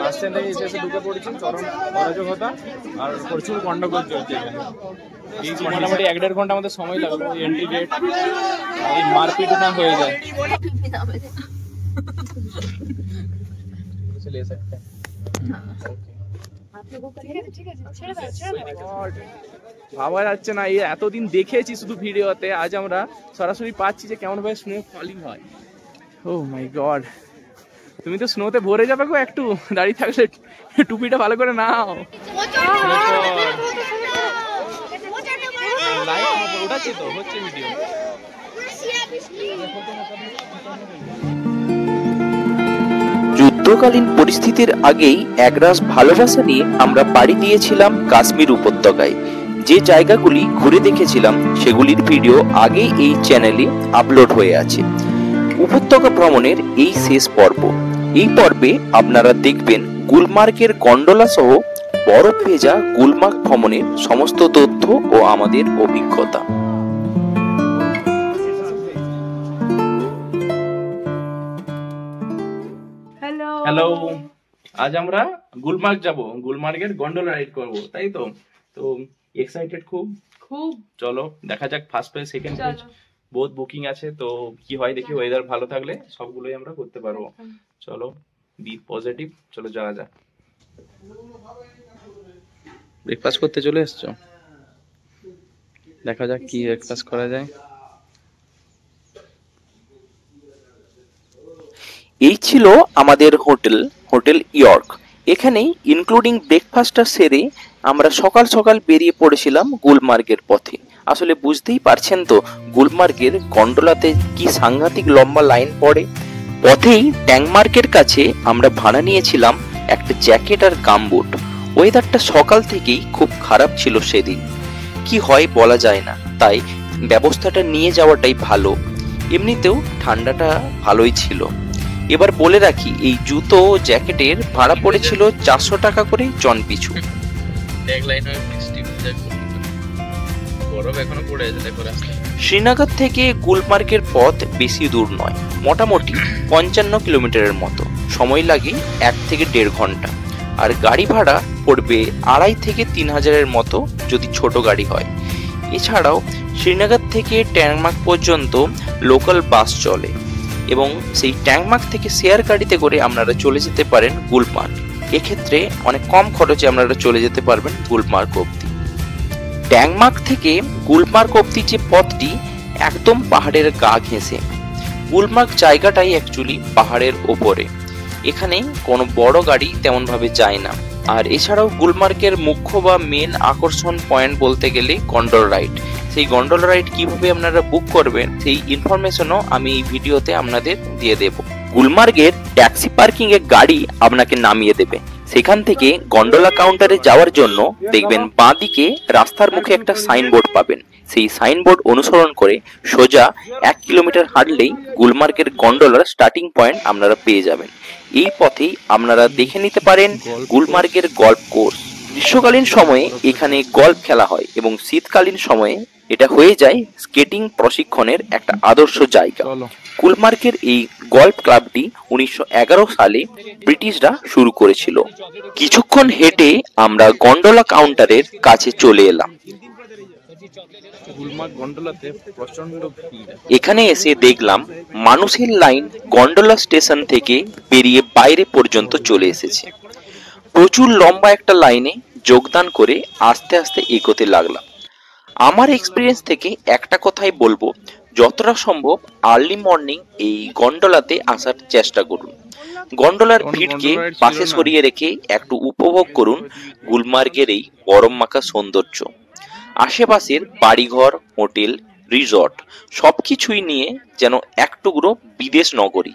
Bus stand থেকে এসে ঢুকে পড়েছি, চরম অরাজকতা আর প্রচুর গন্ডগোল চলছে এখানে। এই মোটামুটি 1-1.5 ঘন্টা আমাদের সময় লাগলো এন্ট্রি গেট এই মারপিট না হয়ে যায়। ले सकते हैं। ভাবা যাচ্ছে না, এই এতদিন দেখেছি শুধু ভিডিওতে, আজ আমরা সরাসরি পাচ্ছি যে কেমন ভাবে স্নো ফলিং হয়। ও মাই গড, তুমি তো স্নোতে ভরে যাবে গো, একটু দাঁড়িয়ে থাকলে টুপিটা ভালো করে নাও। ওটাচ্ছি তো হচ্ছে ভিডিও। যুদ্ধকালীন পরিস্থিতির আগেই একরাশ ভালোবাসা নিয়ে আমরা পাড়ি দিয়েছিলাম কাশ্মীর উপত্যকায়। যে জায়গাগুলি ঘুরে দেখেছিলাম সেগুলির ভিডিও আগেই এই চ্যানেলে আপলোড হয়ে আছে। উপত্যকা ভ্রমণের এই শেষ পর্ব। এই পর্বে আপনারা দেখবেন গুলমার্গের গন্ডোলা সহ বরফ ভেজা গুলমার্গ ভ্রমণের সমস্ত তথ্য ও আমাদের অভিজ্ঞতা। হ্যালো, আজ আমরা গুলমার্গ যাব, গুলমার্গের গন্ডোলা রাইড করব, তাই তো? তো এক্সাইটেড খুব। চলো দেখা যাক ফার্স্ট পেজ সেকেন্ড পেজ বহুত বুকিং আছে, তো কি হয় দেখি। ওয়েদার ভালো থাকলে সবগুলোই আমরা করতে পারবো। চলো বি পজিটিভ, চলো যাওয়া যাক। ব্রেকফাস্ট করতে চলে এসছো, দেখা যাক কি ব্রেকফাস্ট করা যায়। এই ছিল আমাদের হোটেল ইয়র্ক। এখানেই ইনক্লুডিং ব্রেকফাস্টটা সেরে আমরা সকাল সকাল বেরিয়ে পড়েছিলাম গুলমার্গের পথে। আসলে বুঝতেই পারছেন তো গুলমার্গের গন্ডোলাতে কি সাংঘাতিক লম্বা লাইন পড়ে। পথেই ট্যাংমার্কের কাছে আমরা ভাড়া নিয়েছিলাম একটা জ্যাকেট আর গামবুট। ওয়েদারটা সকাল থেকেই খুব খারাপ ছিল সেদিন, কি হয় বলা যায় না, তাই ব্যবস্থাটা নিয়ে যাওয়াটাই ভালো। এমনিতেও ঠান্ডাটা ভালোই ছিল। এবার বলে রাখি, এই জুতো জ্যাকেটের ভাড়া পড়েছিল 400 টাকা করে জন পিছু। শ্রীনগর থেকে গুলমার্গের পথ বেশি দূর নয়, মোটামুটি 55 কিলোমিটারের মতো। সময় লাগে 1 থেকে 1.5 ঘন্টা। আর গাড়ি ভাড়া পড়বে 2,500 থেকে 3,000-এর মতো যদি ছোট গাড়ি হয়। এছাড়াও শ্রীনগর থেকে ট্যাংমার্গ পর্যন্ত লোকাল বাস চলে এবং সেই ট্যাংমার্গ থেকে শেয়ার গাড়িতে করে আপনারা চলে যেতে পারেন গুলমার্গ। এক্ষেত্রে অনেক কম খরচে আপনারা চলে যেতে পারবেন গুলমার্গ অবধি। ট্যাংমার্গ থেকে গুলমার্গ অবধি যে পথটি একদম পাহাড়ের গা ঘেঁষে। গুলমার্গ জায়গাটাই অ্যাকচুয়ালি পাহাড়ের ওপরে, এখানে কোনো বড় গাড়ি তেমন ভাবে যায় না। আর এছাড়াও গুলমার্গের মুখ্য বা মেন আকর্ষণ পয়েন্ট বলতে গেলে গন্ডোলা রাইড। সেই গন্ডোলা রাইড কিভাবে আপনারা বুক করবেন সেই ইনফরমেশনও আমি এই ভিডিওতে আপনাদের দিয়ে দেব। গুলমার্গের ট্যাক্সি পার্কিং এর গাড়ি আপনাকে নামিয়ে দেবে। সেখান থেকে গন্ডোলা কাউন্টারে যাওয়ার জন্য দেখবেন বাঁ দিকে রাস্তার মুখে একটা সাইনবোর্ড পাবেন। সেই সাইনবোর্ড অনুসরণ করে সোজা 1 কিলোমিটার হাঁটলেই গুলমার্গের গন্ডোলার স্টার্টিং পয়েন্ট আপনারা পেয়ে যাবেন। এই পথেই আপনারা দেখে নিতে পারেন গুলমার্গের গল্ফ কোর্স। গ্রীষ্মকালীন সময়ে এখানে গল্ফ খেলা হয় এবং শীতকালীন সময়ে এটা হয়ে যায় স্কেটিং প্রশিক্ষণের একটা আদর্শ জায়গা। গুলমার্গের এই গল্ফ ক্লাবটি 1911 সালে ব্রিটিশরা শুরু করেছিল। কিছুক্ষণ হেঁটে আমরা গন্ডোলা কাউন্টারের কাছে চলে এলাম। এখানে এসে দেখলাম মানুষের লাইন গন্ডোলা স্টেশন থেকে বেরিয়ে বাইরে পর্যন্ত চলে এসেছে। প্রচুর লম্বা একটা লাইনে যোগদান করে আস্তে আস্তে এগোতে লাগলাম। আমার এক্সপিরিয়েন্স থেকে একটা কথাই বলবো, যতটা সম্ভব আর্লি মর্নিং এই গন্ডোলাতে আসার চেষ্টা করুন। গন্ডোলার ভিড়কে পাশে সরিয়ে রেখে একটু উপভোগ করুন গুলমার্গের এই বরফ মাখা সৌন্দর্য। আশেপাশের বাড়িঘর, হোটেল, রিসর্ট সবকিছুই নিয়ে যেন এক টুকরো বিদেশ নগরী।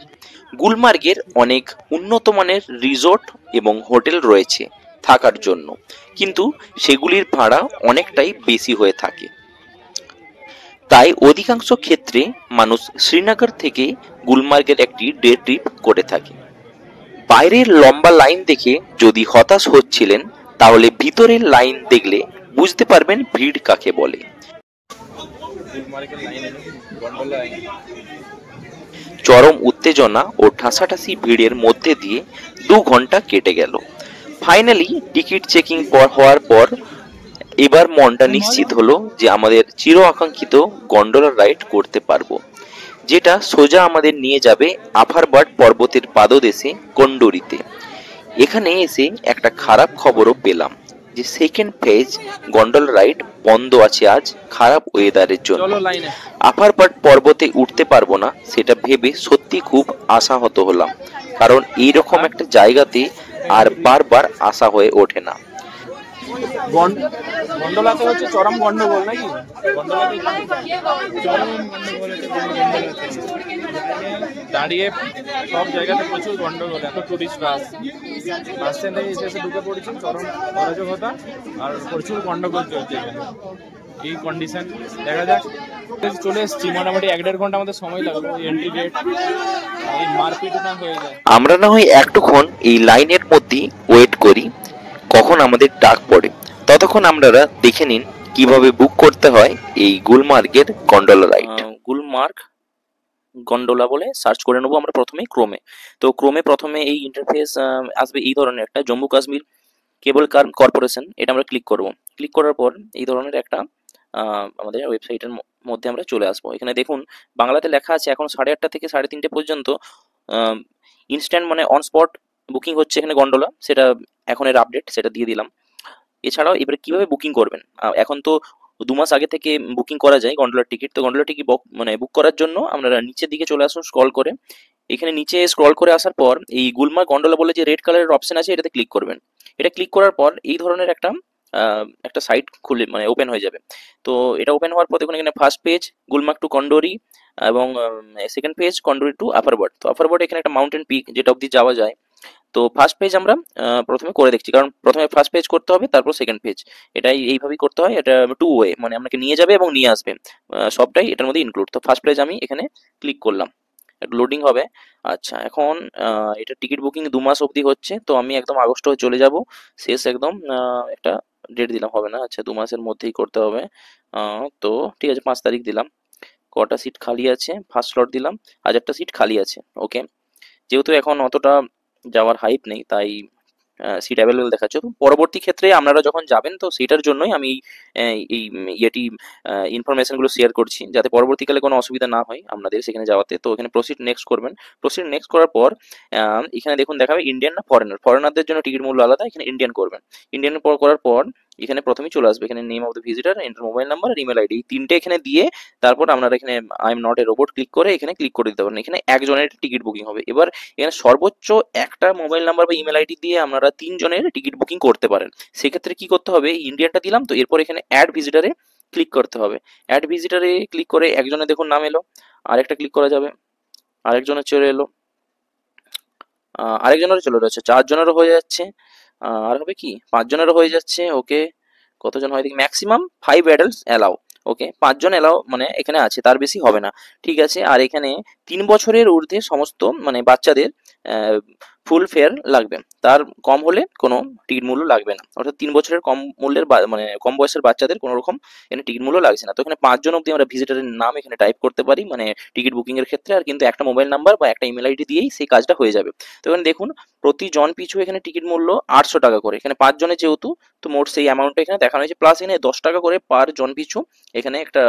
গুলমার্গের অনেক উন্নত মানের রিসর্ট এবং হোটেল রয়েছে থাকার জন্য, কিন্তু সেগুলির ভাড়া অনেকটাই বেশি হয়ে থাকে। তাই অধিকাংশ ক্ষেত্রে মানুষ শ্রীনগর থেকে গুলমার্গের একটি ডে ট্রিপ করে থাকে। বাইরের লম্বা লাইন দেখে যদি হতাশ হচ্ছিলেন, তাহলে ভিতরের লাইন দেখলে বুঝতে পারবেন ভিড় কাকে বলে। চরম উত্তেজনা ও ঠাসাঠাসি ভিড়ের মধ্যে দিয়ে 2 ঘন্টা কেটে গেল। ফাইনালি টিকিট চেকিং হওয়ার পর এবার মনটা নিশ্চিত হলো যে আমাদের চির আকাঙ্ক্ষিত গন্ডোলা রাইড করতে পারবো, যেটা সোজা আমাদের নিয়ে যাবে আফারবার্ড পর্বতের পাদদেশে কন্ডোরিতে। এখানে এসে একটা খারাপ খবরও পেলাম যে সেকেন্ড ফেজ গন্ডোলা রাইড বন্ধ আছে আজ খারাপ ওয়েদারের জন্য। আফারবার্ড পর্বতে উঠতে পারবো না সেটা ভেবে সত্যি খুব আশাহত হলাম, কারণ এইরকম একটা জায়গাতে আর বারবার আশা হয়ে ওঠে না। গন্ডোলাতে হচ্ছে চরম গন্ডগোল নাকি? গন্ডোলাতে চরম গন্ডগোল দাঁড়িয়ে সব জায়গাতে প্রচুর গন্ডগোল, এত টুরিস্ট বাস স্ট্যান্ডে এসে ঢুকে পড়েছি, চরম অরাজকতা আর প্রচুর গন্ডগোল চলছে এখানে। এই কন্ডিশন দেখা যাক, চলে এসেছি মোটামুটি 1-1.5 ঘন্টা আমাদের সময় লাগলো এন্ট্রি গেট, এই মারপিট না হয়ে যায়। আমরা না হয় একটুক্ষণ এই লাইনের মধ্যেই ওয়েট করি কখন আমাদের ডাক পড়ে, ততক্ষণ আপনারা দেখে নিন কিভাবে বুক করতে হয় এই গুলমার্গের গন্ডোলা রাইড। গুলমার্গ গন্ডোলা বলে সার্চ করে নেবো আমরা প্রথমেই ক্রোমে। তো ক্রোমে প্রথমে এই ইন্টারফেস আসবে এই ধরনের একটা, জম্মু কাশ্মীর কেবল কার কর্পোরেশন, এটা আমরা ক্লিক করব। ক্লিক করার পর এই ধরনের একটা আমাদের ওয়েবসাইটের মধ্যে আমরা চলে আসবো। এখানে দেখুন বাংলাতে লেখা আছে এখন 8:30 থেকে 3:30 পর্যন্ত ইনস্ট্যান্ট মানে অন স্পট বুকিং হচ্ছে এখানে গন্ডোলা, সেটা এখনের আপডেট, সেটা দিয়ে দিলাম। এছাড়াও এবারে কিভাবে বুকিং করবেন, এখন তো 2 মাস আগে থেকে বুকিং করা যায় গন্ডোলার টিকিট। তো গন্ডোলার টিকিট মানে বুক করার জন্য আপনারা নিচের দিকে চলে আসুন স্ক্রল করে। এখানে নিচে স্ক্রল করে আসার পর এই গুলমার্গ গন্ডোলা বলে যে রেড কালারের অপশন আছে এটাতে ক্লিক করবেন। এটা ক্লিক করার পর এই ধরনের একটা সাইট খুলে মানে ওপেন হয়ে যাবে। তো এটা ওপেন হওয়ার পর দেখুন এখানে ফার্স্ট পেজ গুলমার্গ টু কন্ডোরি এবং সেকেন্ড পেজ কন্ডোরি টু আপারবার্ড। তো আপারবার্ড এখানে একটা মাউন্টেন পিক যেটা অবধি যাওয়া যায়। তো ফার্স্ট পেজ আমরা প্রথমে করে দেখছি, কারণ প্রথমে ফার্স্ট পেজ করতে হবে তারপর সেকেন্ড পেজ, এটাই এইভাবেই করতে হয়। এটা 2 ওয়ে, মানে আপনাকে নিয়ে যাবে এবং নিয়ে আসবে, সবটাই এটার মধ্যে ইনক্লুড। তো ফার্স্ট পেজ আমি এখানে ক্লিক করলাম, একটু লোডিং হবে। আচ্ছা এখন এটা টিকিট বুকিং 2 মাস অবধি হচ্ছে, তো আমি একদম আগস্টে চলে যাব, শেষ একদম একটা ডেট দিলাম হবে না, আচ্ছা 2 মাসের মধ্যেই করতে হবে। তো ঠিক আছে 5 তারিখ দিলাম। কটা সিট খালি আছে, ফার্স্ট স্লট দিলাম, 1000টা সিট খালি আছে। ওকে, যেহেতু এখন অতটা যাওয়ার হাইপ নেই তাই সিট অ্যাভেলেবেল দেখাচ্ছে। তো পরবর্তী ক্ষেত্রে আপনারা যখন যাবেন তো সেটার জন্যই আমি এই ইয়েটি ইনফরমেশনগুলো শেয়ার করছি, যাতে পরবর্তীকালে কোনো অসুবিধা না হয় আপনাদের সেখানে যাওয়াতে। তো এখানে প্রসিড নেক্সট করবেন। প্রসিড নেক্সট করার পর এখানে দেখুন দেখাবে ইন্ডিয়ান না ফরেনার, ফরেনারদের জন্য টিকিট মূল্য আলাদা, এখানে ইন্ডিয়ান করবেন। ইন্ডিয়ান করার পর এখানে প্রথমেই চলে আসবে এখানে name of the visitor, enter mobile number আর ইমেল আইডি, এই 3টে এখানে দিয়ে তারপর আপনারা এখানে I am not a robot click করে এখানে ক্লিক করে দিতে পারেন। এখানে একজনের টিকিট বুকিং হবে। এবার এখানে সর্বোচ্চ একটা মোবাইল নাম্বার বা ইমেল আইডি দিয়ে আপনারা 3 জনের টিকিট বুকিং করতে পারেন। সেক্ষেত্রে কি করতে হবে, ইন্ডিয়ানটা দিলাম, তো এরপর এখানে অ্যাড ভিজিটারে ক্লিক করতে হবে। অ্যাড ভিজিটারে ক্লিক করে একজনের দেখুন নাম এলো, আরেকটা ক্লিক করা যাবে, আরেকজনের চলে এলো, আরেকজনেরও চলে যাচ্ছে, 4 জনেরও হয়ে যাচ্ছে, আর হবে কি 5 জনেরও হয়ে যাচ্ছে। ওকে, কতজন হয় দেখি, ম্যাক্সিমাম 5 অ্যাডাল্টস অ্যালাউ। ওকে, 5 জন অ্যালাউ মানে এখানে আছে, তার বেশি হবে না। ঠিক আছে, আর এখানে 3 বছরের ঊর্ধ্বে সমস্ত মানে বাচ্চাদের ফুল ফেয়ার লাগবে, তার কম হলে কোনো টিকিট মূল্য লাগবে না। অর্থাৎ 3 বছরের কম মূল্যের মানে কম বয়সের বাচ্চাদের কোনো রকম এখানে টিকিট মূল্য লাগছে না। তো এখানে 5 জন অবধি আমরা ভিজিটারের নাম এখানে টাইপ করতে পারি মানে টিকিট বুকিং এর ক্ষেত্রে, আর কিন্তু একটা মোবাইল নাম্বার বা একটা ইমেল আইডি দিয়েই সেই কাজটা হয়ে যাবে। তো এখানে দেখুন প্রতি জন পিছু এখানে টিকিট মূল্য 800 টাকা করে, এখানে 5 জনের যেহেতু, তো মোট সেই অ্যামাউন্টটা এখানে দেখানো হয়েছে, প্লাস এখানে 10 টাকা করে পার জন পিছু এখানে একটা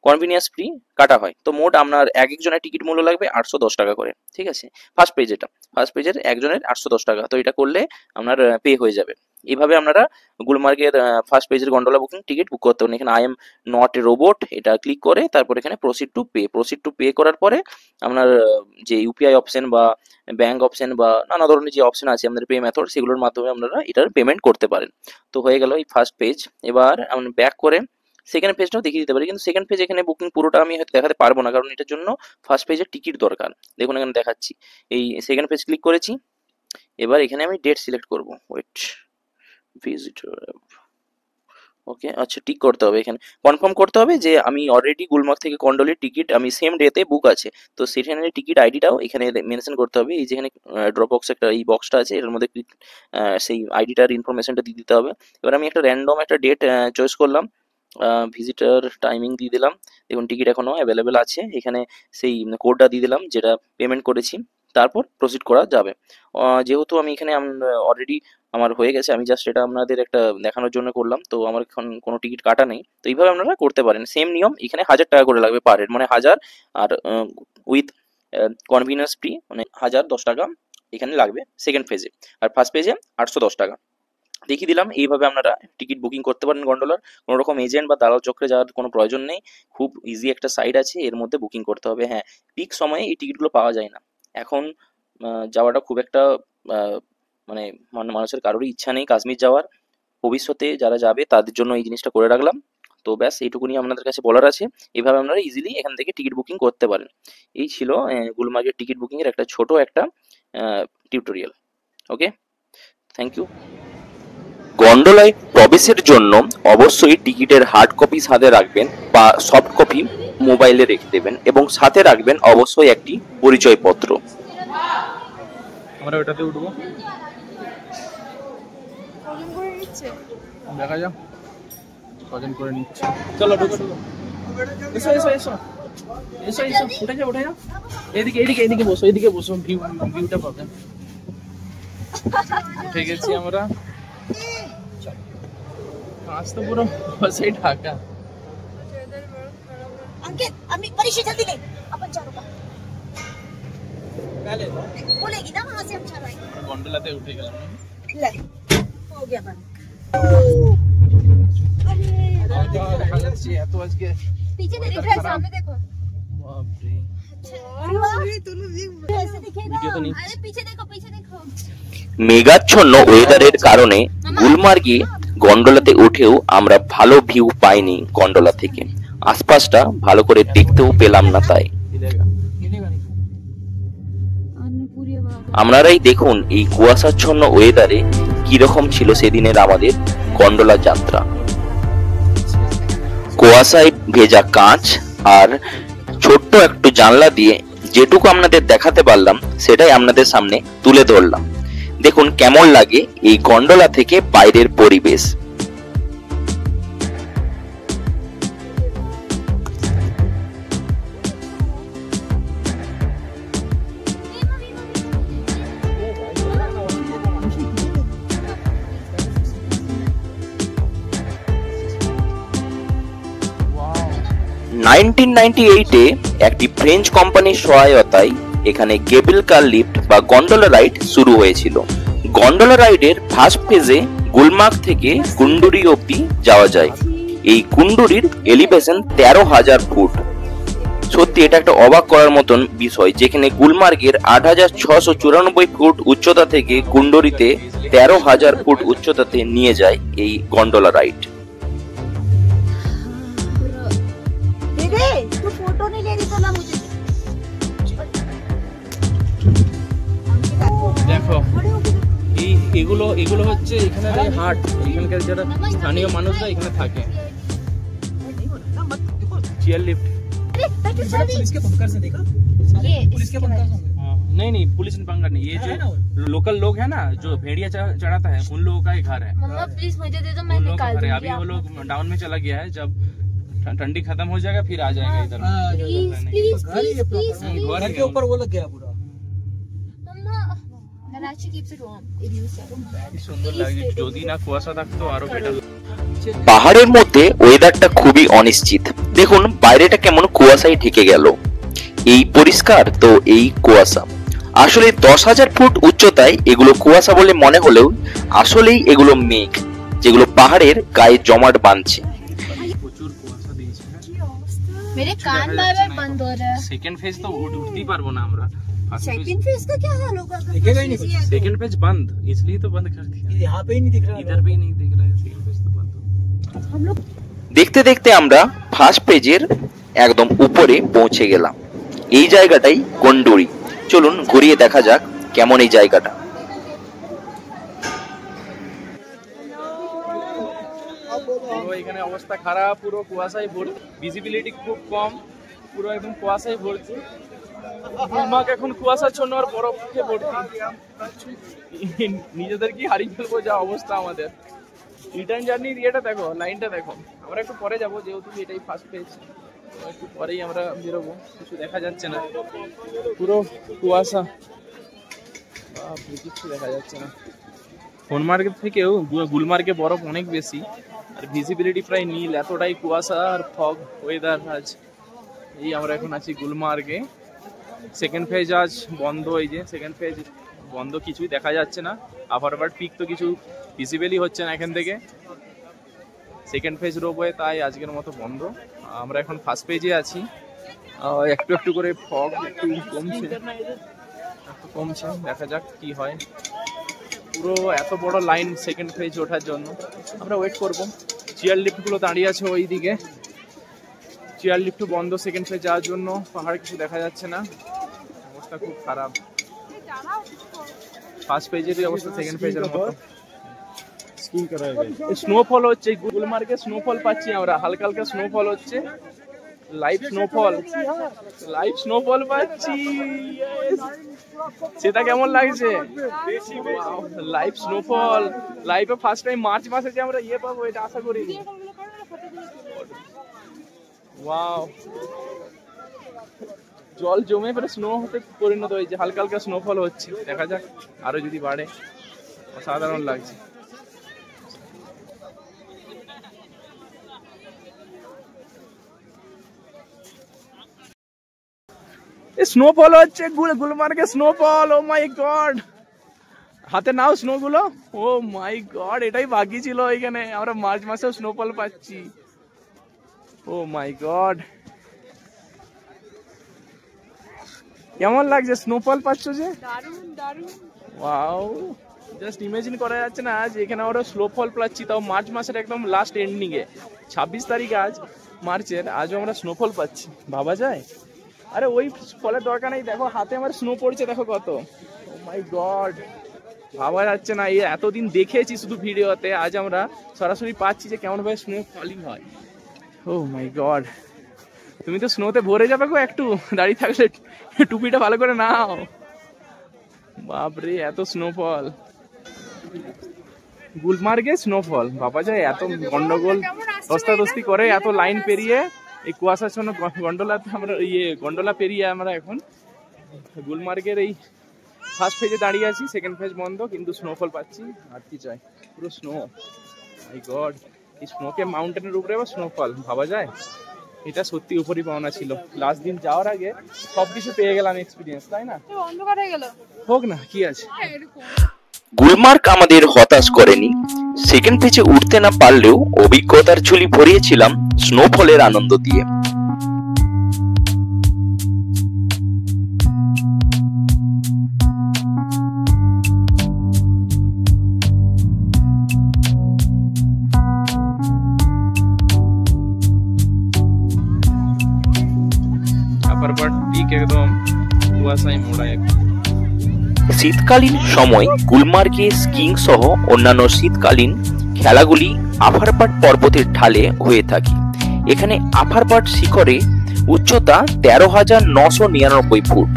কনভিনিয়েন্স ফ্রি কাটা হয়। তো মোট আপনার এক একজনের টিকিট মূল্য লাগবে 810 টাকা করে। ঠিক আছে, ফার্স্ট পেজ, এটা ফার্স্ট পেজের একজনের 810 টাকা, তো এটা করলে আপনার পে হয়ে যাবে। এইভাবে আপনারা গুলমার্গের ফার্স্ট পেজের গন্ডোলা বুকিং টিকিট বুক করতে পারেন। এখানে I am not a robot এটা ক্লিক করে তারপর এখানে proceed to pay, proceed to pay করার পরে আপনার যে ইউপিআই অপশন বা ব্যাংক অপশন বা নানা ধরনের যে অপশন আছে আমাদের পে মেথড, সেগুলোর মাধ্যমে আপনারা এটার পেমেন্ট করতে পারেন। তো হয়ে গেল এই ফার্স্ট পেজ। এবার আমরা ব্যাক করে সেকেন্ড পেজটাও দেখিয়ে দিতে পারি, কিন্তু সেকেন্ড পেজ এখানে বুকিং পুরোটা আমি হয়তো দেখাতে পারবো না, কারণ এটার জন্য ফার্স্ট পেজের টিকিট দরকার। দেখুন এখানে দেখাচ্ছি, এই সেকেন্ড পেজ ক্লিক করেছি। এবার এখানে আমি ডেট সিলেক্ট করব, ওয়েট ভিজিটর, ওকে আচ্ছা টিক করতে হবে, এখানে কনফার্ম করতে হবে যে আমি অলরেডি গুলমার্গ থেকে কন্ডোলির টিকিট আমি সেম ডেতে বুক আছে। তো সেখানে টিকিট আইডিটাও এখানে মেনশন করতে হবে, এই যেখানে ড্রপ বক্স একটা এই বক্সটা আছে এর মধ্যে সেই আইডিটার ইনফরমেশনটা দিয়ে দিতে হবে। এবার আমি একটা র্যান্ডম একটা ডেট চয়েস করলাম। ভিজিটার টাইমিং দিয়ে দিলাম। দেখুন টিকিট এখনো অ্যাভেলেবেল আছে, এখানে সেই কোডটা দিয়ে দিলাম যেটা পেমেন্ট করেছি, তারপর প্রসিড করা যাবে। যেহেতু আমি এখানে অলরেডি আমার হয়ে গেছে, আমি জাস্ট এটা আপনাদের একটা দেখানোর জন্য করলাম, তো আমার এখন কোনো টিকিট কাটা নেই। তো এইভাবে আপনারা করতে পারেন। সেম নিয়ম, এখানে 1000 টাকা করে লাগবে পার হেড, মানে 1000 আর উইথ কনভিনিয়েন্স ফি মানে 1010 টাকা এখানে লাগবে সেকেন্ড ফেজে, আর ফার্স্ট পেজে 810 টাকা দেখিয়ে দিলাম। এইভাবে আপনারা টিকিট বুকিং করতে পারেন গন্ডোলার। কোনো রকম এজেন্ট বা দালাল চক্রে যাওয়ার কোনো প্রয়োজন নেই, খুব ইজি একটা সাইট আছে, এর মধ্যে বুকিং করতে হবে। হ্যাঁ, পিক সময়ে এই টিকিটগুলো পাওয়া যায় না, এখন যাওয়াটা খুব একটা মানে মানুষের কারোরই ইচ্ছা নেই কাশ্মীর যাওয়ার। ভবিষ্যতে যারা যাবে তাদের জন্য এই জিনিসটা করে রাখলাম। তো ব্যাস এইটুকুনি আপনাদের কাছে বলার আছে। এইভাবে আপনারা ইজিলি এখান থেকে টিকিট বুকিং করতে পারেন। এই ছিল গুলমার্গের টিকিট বুকিং এর একটা ছোট একটা টিউটোরিয়াল। Okay, thank you. গন্ডোলায় প্রবেশের জন্য অবশ্যই টিকিটের হার্ড কপি সাথে রাখবেন বা সফট কপি মোবাইলে রেখে দেবেন, এবং সাথে রাখবেন অবশ্যই একটি পরিচয়পত্র। আমরা ওটাতে উঠবো, দেখা যাক কজন করে নিচ্ছে। চলো ঢুকো ঢুকো, এসো এসো এসো এসো এসো, উঠে যাও উঠে যাও, এদিকে এদিকে এদিকে বসো, এদিকে বসো, ভিউটা পাবে। উঠে গেছি আমরা, আজ তো পুরো বসেই ঢাকা। अंकित अभी परीक्षा जल्दी ले, अपन चारों का पहले बोलेगी ना वहां से हम चल आएंगे। গন্ডোলাতে উঠে গেলাম, ले हो गया बंद। দেখা যাচ্ছে এত আজকে पीछे देख रहा है, सामने देखो। বাপ রে, ऐसे दिखेगा, वीडियो तो नहीं। अरे पीछे देखो पीछे देखो। মেঘাচ্ছন্ন ওয়েদারের কারণে গুলমার্গে গন্ডোলাতে উঠেও আমরা ভালো ভিউ পাইনি গন্ডোলা থেকে, আশপাশটা ভালো করে দেখতেও পেলাম না। তাই আপনারাই দেখুন এই কুয়াশাচ্ছন্ন ওয়েদারে কিরকম ছিল সেদিনের আমাদের গন্ডোলা যাত্রা। কুয়াশায় ভেজা কাঁচ আর ছোট্ট একটু জানলা দিয়ে যেটুকু আপনাদের দেখাতে পারলাম সেটাই আপনাদের সামনে তুলে ধরলাম। দেখুন কেমন লাগে এই গন্ডোলা থেকে বাইরের পরিবেশ। ওয়াও, 1998-এ একটি ফ্রেঞ্চ কোম্পানির সহায়তায় এখানে কেবল কার লিফট বা গন্ডোলা রাইড শুরু হয়েছিল। গন্ডোলা রাইডের ফার্স্ট ফেজে গুলমার্গ থেকে কুন্ডুরি অবধি যাওয়া যায়। এই কুন্ডুরির এলিভেশন 13,000 ফুট। সত্যি এটা একটা অবাক করার মতন বিষয়, যেখানে গুলমার্গের 8,694 ফুট উচ্চতা থেকে কুন্ডুরিতে 13,000 ফুট উচ্চতাতে নিয়ে যায় এই গন্ডোলা রাইড। दीदी तू फोटो नहीं ले रही तो ना मुझे দেখো এই এগুলো এগুলো হচ্ছে এখানে হাট, এখানকার যারা স্থানীয় মানুষরা এখানে থাকে। চেয়ার লিফট, पुलिस के पंखा से देखा, पुलिस के पंखा से नहीं नहीं पुलिस ने पंखा नहीं, ये जो लोकल लोग है ना जो भेड़िया चढ़ाता है उन लोगों का ही घर है। मम्मा प्लीज मुझे दे दो, मैं उन लोगों निकाल का घर है। दूंगी। अभी वो लोग डाउन में चला गया है, जब ठंडी खत्म हो जाएगा फिर आ जाएगा इधर। प्लीज प्लीज घर ही है प्लीज proper। प्लीज घर घर के ऊपर वो लग गया पूरा। मम्मा Nanachi keeps it warm. It used to. কি সুন্দর লাগে, যদি না কুয়াশা থাকতো আরো বেটার। পাহাড়ের মধ্যে ওয়েদারটা খুবই অনিশ্চিত। দেখুন বাইরেটা কেমন কুয়াশায় ঢেকে গেল, এই পরিষ্কার তো এই কুয়াশা। আসলে 10,000 ফুট উচ্চতায় এগুলো কুয়াশা বলে মনে হলেও আসলেই এগুলো মেঘ, যেগুলো পাহাড়ের গায়ে জমাট বাঁধছে। প্রচুর কুয়াশা দিয়েছে। मेरे कान बार बार बंद हो रहा है। সেকেন্ড ফেজ তো উঠতেই পারবো না আমরা। सेकंड फेज का क्या हाल होगा? दिखेगा ही नहीं कुछ। सेकंड पेज बंद, इसलिए तो बंद कर दिया। ये यहाँ पे ही नहीं दिख रहा। इधर भी नहीं दिख रहा है, सेकंड पेज तो बंद हो गया। हम लोग দেখতে দেখতে আমরা ফার্স্ট পেজের একদম উপরে পৌঁছে গেলাম। এই জায়গাটাই কুন্ডুরি। চলুন ঘুরিয়ে দেখা যাক কেমন এই জায়গাটা। পুরো এখানে অবস্থা খারাপ, পুরো কুয়াশায় ভর্তি, ভিজিবিলিটি খুব কম, পুরো একদম কুয়াশায় ভর্তি। গুলমার্গ এখন কুয়াশাচ্ছন্ন আর বরফে ভর্তি। নিজেদের কি হারিয়ে ফেলবো যা অবস্থা আমাদের। রিটার্ন জার্নির ইয়েটা দেখো, লাইনটা দেখো। আমরা একটু পরে যাবো, যেহেতু এটাই ফার্স্ট পেজ, একটু পরেই আমরা বেরোবো। কিছু দেখা যাচ্ছে না, পুরো কুয়াশা, কিছু দেখা যাচ্ছে না। সোনমার্গের থেকেও গুলমার্গে বরফ অনেক বেশি, আর ভিজিবিলিটি প্রায় নীল, এতটাই কুয়াশা আর ফগ ওয়েদার আজ। এই আমরা এখন আছি গুলমার্গে। সেকেন্ড ফেজ আজ বন্ধ, এই যে সেকেন্ড ফেজ বন্ধ, কিছুই দেখা যাচ্ছে না। আফারবার্ড পিক তো কিছু ভিজিবলই হচ্ছে না এখান থেকে। সেকেন্ড ফেজ রোবওয়ে তাই আজকের মতো বন্ধ। আমরা এখন ফার্স্ট পেজে আছি। একটু একটু করে ফগ একটু কমছে, দেখা যাক কি হয়। পুরো এত বড় লাইন সেকেন্ড ফেজ ওঠার জন্য, আমরা ওয়েট করব। চেয়ার লিফটগুলো দাঁড়িয়ে আছে ওই দিকে, চেয়ার লিফট বন্ধ সেকেন্ড ফেজ যাওয়ার জন্য। পাহাড় কিছু দেখা যাচ্ছে না, অবস্থা খুব খারাপ। ফার্স্ট পেজেরই অবস্থা সেকেন্ড পেজের মতো। স্নোফল হচ্ছে গুলমার্গে, স্নোফল পাচ্ছি আমরা, হালকা হালকা স্নোফল হচ্ছে, লাইভ স্নোফল, লাইভ স্নোফল পাচ্ছি। সেটা কেমন লাগছে? লাইভ স্নোফল, লাইভে ফার্স্ট টাইম মার্চ মাসে যে আমরা ইয়ে পাবো এটা আশা করিনি। ওয়াও, জল জমে পরে স্নো হতে পরিণত হয়েছে, হালকা হালকা স্নোফল হচ্ছে। দেখা যাক আরো যদি বাড়ে, অসাধারণ লাগছে। স্নোফল হচ্ছে গুলমার্গে, স্নোফল। ও মাই গড, হাতে নাও স্নো গুলো। ও মাই গড, এটাই বাকি ছিল এখানে, আমরা মার্চ মাসেও স্নোফল পাচ্ছি। ও মাই গড, কেমন লাগছে স্নোফল পাচ্ছ যে? দারুণ দারুণ। ওয়াও, জাস্ট ইমাজিন করা যাচ্ছে না আজ এখানে আমরা স্নোফল পাচ্ছি, তাও মার্চ মাসের একদম লাস্ট এন্ডিং এ, 26 তারিখ আজ মার্চের, আজও আমরা স্নোফল পাচ্ছি। ভাবা যায়? আরে ওই ফলের দরকার নেই, দেখো হাতে আমার স্নো পড়ছে, দেখো কত। ও মাই গড, ভাবা যাচ্ছে না। এই এতদিন দেখেছি শুধু ভিডিওতে, আজ আমরা সরাসরি পাচ্ছি যে কেমন ভাবে স্নো ফলিং হয়। ও মাই গড, তুমি তো স্নোতে ভরে যাবে গো একটু দাঁড়িয়ে থাকলে, টুপিটা ভালো করে নাও। বাপরে, এত স্নোফল গুলমার্গে, স্নোফল ভাবা যায়? এত গন্ডগোল দস্তাদস্তি করে এত লাইন পেরিয়ে এই কুয়াশার জন্য গন্ডোলাতে আমরা গন্ডোলা পেরিয়ে আমরা এখন গুলমার্গের এই ফার্স্ট ফেজে দাঁড়িয়ে আছি। সেকেন্ড ফেজ বন্ধ, কিন্তু স্নোফল পাচ্ছি। আর কি চাই, পুরো স্নো। মাই গড, এই স্নোকে মাউন্টেনের উপরে আবার স্নোফল, ভাবা যায়? এটা সত্যি উপরই পাওনা ছিল। লাস্ট দিন যাওয়ার আগে সবকিছু পেয়ে গেলাম এক্সপিরিয়েন্স, তাই না? অন্ধকার হয়ে গেল, হোক না, কি আছে। গুলমার্গ আমাদের হতাশ করেনি। সেকেন্ড পেজে উঠতে না পারলেও অভিজ্ঞতার ঝুলি ভরিয়েছিলাম স্নোফলের আনন্দ দিয়ে। একদম কুয়াশায় মোড়া। শীতকালীন সময় গুলমার্গে স্কিং সহ অন্যান্য শীতকালীন খেলাগুলি আফারপাট পর্বতের ঢালে হয়ে থাকে। এখানে আফারপাট শিখরে উচ্চতা 13,999 ফুট।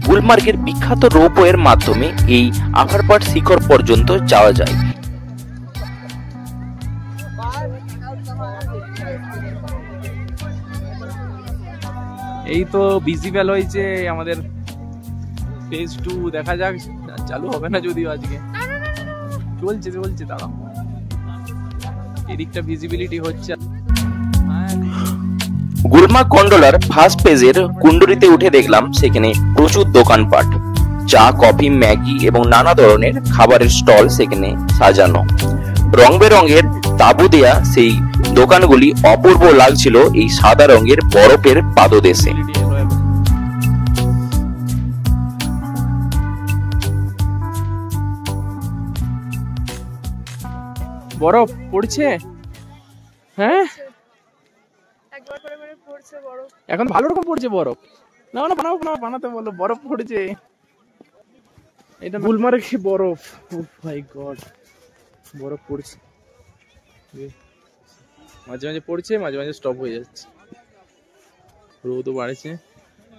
গুলমার্গের বিখ্যাত রোপওয়ের মাধ্যমে এই আফারপাট শিখর পর্যন্ত যাওয়া যায়। এই তো ভিজিবল হয়েছে আমাদের ফেজ 2, দেখা যাক চালু হবে না যদিও আজকে। চলছে চলছে, দাঁড়াও, এদিকটা ভিজিবিলিটি হচ্ছে। গুলমার্গ গন্ডোলার ফার্স্ট পেজের কুণ্ডুরিতে উঠে দেখলাম সেখানে প্রচুর দোকানপাট, চা, কফি, ম্যাগি এবং নানা ধরনের খাবারের স্টল সেখানে সাজানো। রং বেরঙের তাঁবু দেয়া সেই দোকানগুলি অপূর্ব লাগছিল এই সাদা রঙের বরফের পাদদেশে। বরফ পড়ছে, হ্যাঁ একবার করে করে পড়ছে বরফ, এখন ভালো রকম পড়ছে বরফ। না না, বানাবো না, বানাতে বলো, বরফ পড়ছে। এটা গুলমার্গে বরফ। ও মাই গড, বরফ পড়ছে, মাঝে মাঝে পড়ছে, মাঝে মাঝে স্টপ হয়ে যাচ্ছে, রোদও বাড়ছে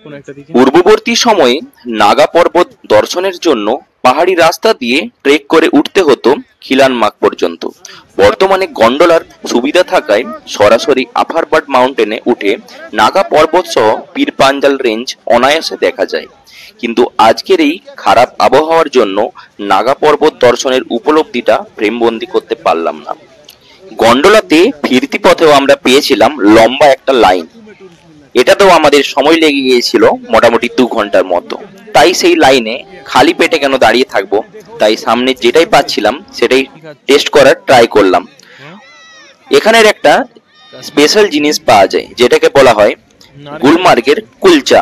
কোন একটা দিকে। পূর্ববর্তী সময়ে নাগা পর্বত দর্শনের জন্য পাহাড়ি রাস্তা দিয়ে ট্রেক করে উঠতে হতো, খিলানমাগ পর্যন্ত। বর্তমানে গন্ডোলার সুবিধা থাকায় সরাসরি আফারবার্ড মাউন্টেনে উঠে নাগা পর্বত সহ পীর পাঞ্জাল রেঞ্জ অনায়াসে দেখা যায়। কিন্তু আজকের এই খারাপ আবহাওয়ার জন্য নাগা পর্বত দর্শনের উপলব্ধিটা ফ্রেমবন্দি করতে পারলাম না। গন্ডোলাতে ফিরতি পথেও আমরা পেয়েছিলাম লম্বা একটা লাইন। এটাতেও আমাদের সময় লেগে গিয়েছিল মোটামুটি 2 ঘন্টার মতো। তাই সেই লাইনে খালি পেটে কেন দাঁড়িয়ে থাকবো, তাই সামনে যেটাই পাচ্ছিলাম সেটাই টেস্ট করার ট্রাই করলাম। এখানের একটা স্পেশাল জিনিস পাওয়া যায় যেটাকে বলা হয় গুলমার্গের কুলচা।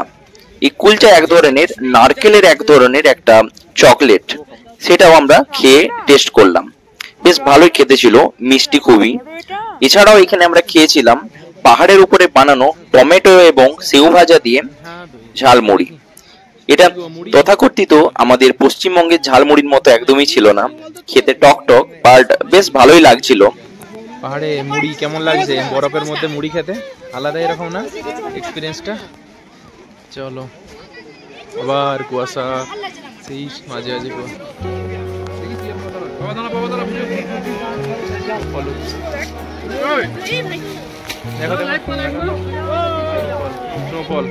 এই কুলচা এক ধরনের নারকেলের এক ধরনের একটা চকলেট, সেটাও আমরা খেয়ে টেস্ট করলাম। বেশ ভালোই খেতে ছিল, মিষ্টি খুবই। এছাড়াও এখানে আমরা খেয়েছিলাম পাহাড়ের উপরে বানানো টমেটো এবং সেউ ভাজা দিয়ে ঝালমুড়ি। এটা তথাকথিত আমাদের পশ্চিমবঙ্গের ঝালমুড়ির মতো একদমই ছিল না, খেতে টক টক, বাট বেশ ভালোই লাগছিল। পাহাড়ে মুড়ি কেমন লাগছে? বরফের মধ্যে মুড়ি খেতে আলাদা এরকম না এক্সপিরিয়েন্সটা? চলো, আবার কুয়াশা, সেই মাঝে মাঝে স্নোফল,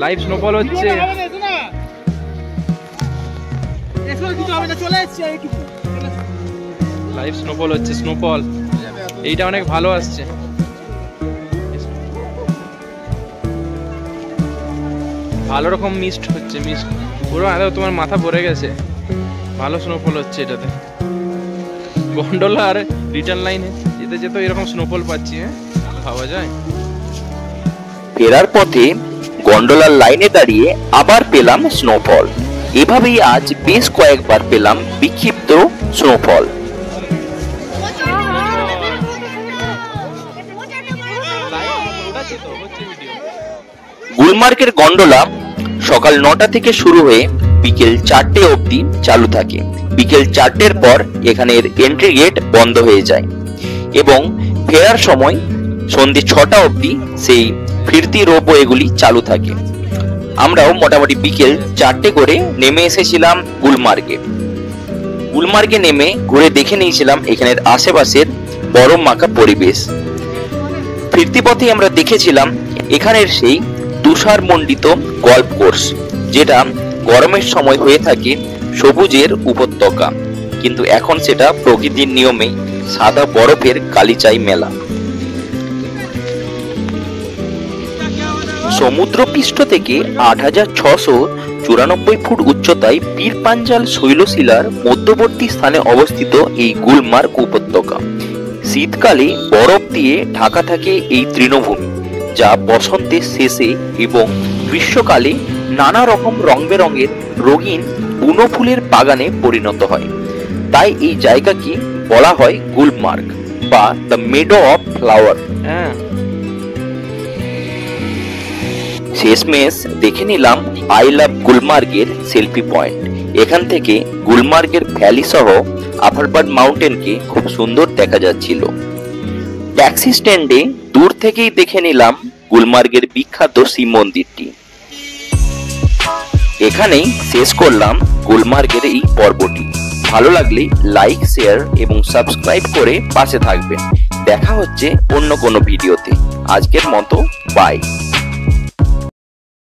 লাইভ স্নোফল হচ্ছে। লাইভ স্নোফল হচ্ছে, স্নোফল এইটা অনেক ভালো আসছে। ভালো রকম মিস্ট হচ্ছে, মিস্ট পুরো তোমার মাথা ভরে গেছে। ভালো স্নোফল হচ্ছে এটাতে। গন্ডোলা আর রিটার্ন লাইনে যেতে যেতে এরকম স্নোফল পাচ্ছি, ভাবা যায়। ফেরার পথে গন্ডোলার লাইনে দাঁড়িয়ে আবার পেলাম স্নোফল। এভাবেই আজ বেশ কয়েকবার পেলাম বিক্ষিপ্ত স্নোফল। গুলমার্গের গন্ডোলা সকাল 9টা থেকে শুরু হয়ে বিকেল 4টে অবধি চালু থাকে। বিকেল 4টের পর এখানের এন্ট্রি গেট বন্ধ হয়ে যায় এবং ফেরার সময় সন্ধ্যে 6টা অবধি সেই ফিরতি রোপওয়েগুলি চালু থাকে। আমরাও মোটামুটি বিকেল 4টে করে নেমে এসেছিলাম গুলমার্গে। গুলমার্গে নেমে ঘুরে দেখে নিয়েছিলাম এখানের আশেপাশের বরফ মাখা পরিবেশ। ফিরতি পথে আমরা দেখেছিলাম এখানের সেই তুষার মণ্ডিত গল্ফ কোর্স, যেটা গরমের সময় হয়ে থাকে সবুজের উপত্যকা, কিন্তু এখন সেটা প্রকৃতির নিয়মে সাদা বরফের গালিচাই মেলা। সমুদ্রপৃষ্ঠ থেকে 8694 ফুট উচ্চতায় পীর পাঞ্জাল শৈলশিলার মধ্যবর্তী স্থানে অবস্থিত এই গুলমার্গ উপত্যকা। শীতকালে বরফ দিয়ে ঢাকা থাকে এই তৃণভূমি, যা বসন্তের শেষে এবং গ্রীষ্মকালে নানা রকম রং বেরঙের রঙিন বুনো ফুলের বাগানে পরিণত হয়। তাই এই জায়গাকে বলা হয় গুলমার্গ বা দ্য মেডো অফ ফ্লাওয়ার। শেষমেশ দেখে নিলাম আই লাভ গুলমার্গের সেলফি পয়েন্ট। এখান থেকে গুলমার্গের ভ্যালি সহ আফারবার্ড মাউন্টেনকে খুব সুন্দর দেখা যাচ্ছিল। ট্যাক্সি স্ট্যান্ডে দূর থেকেই দেখে নিলাম গুলমার্গের বিখ্যাত শিব মন্দিরটি। এখানেই শেষ করলাম গুলমার্গের এই পর্বটি। ভালো লাগলে লাইক, শেয়ার এবং সাবস্ক্রাইব করে পাশে থাকবেন। দেখা হচ্ছে অন্য কোনো ভিডিওতে। আজকের মতো বাই।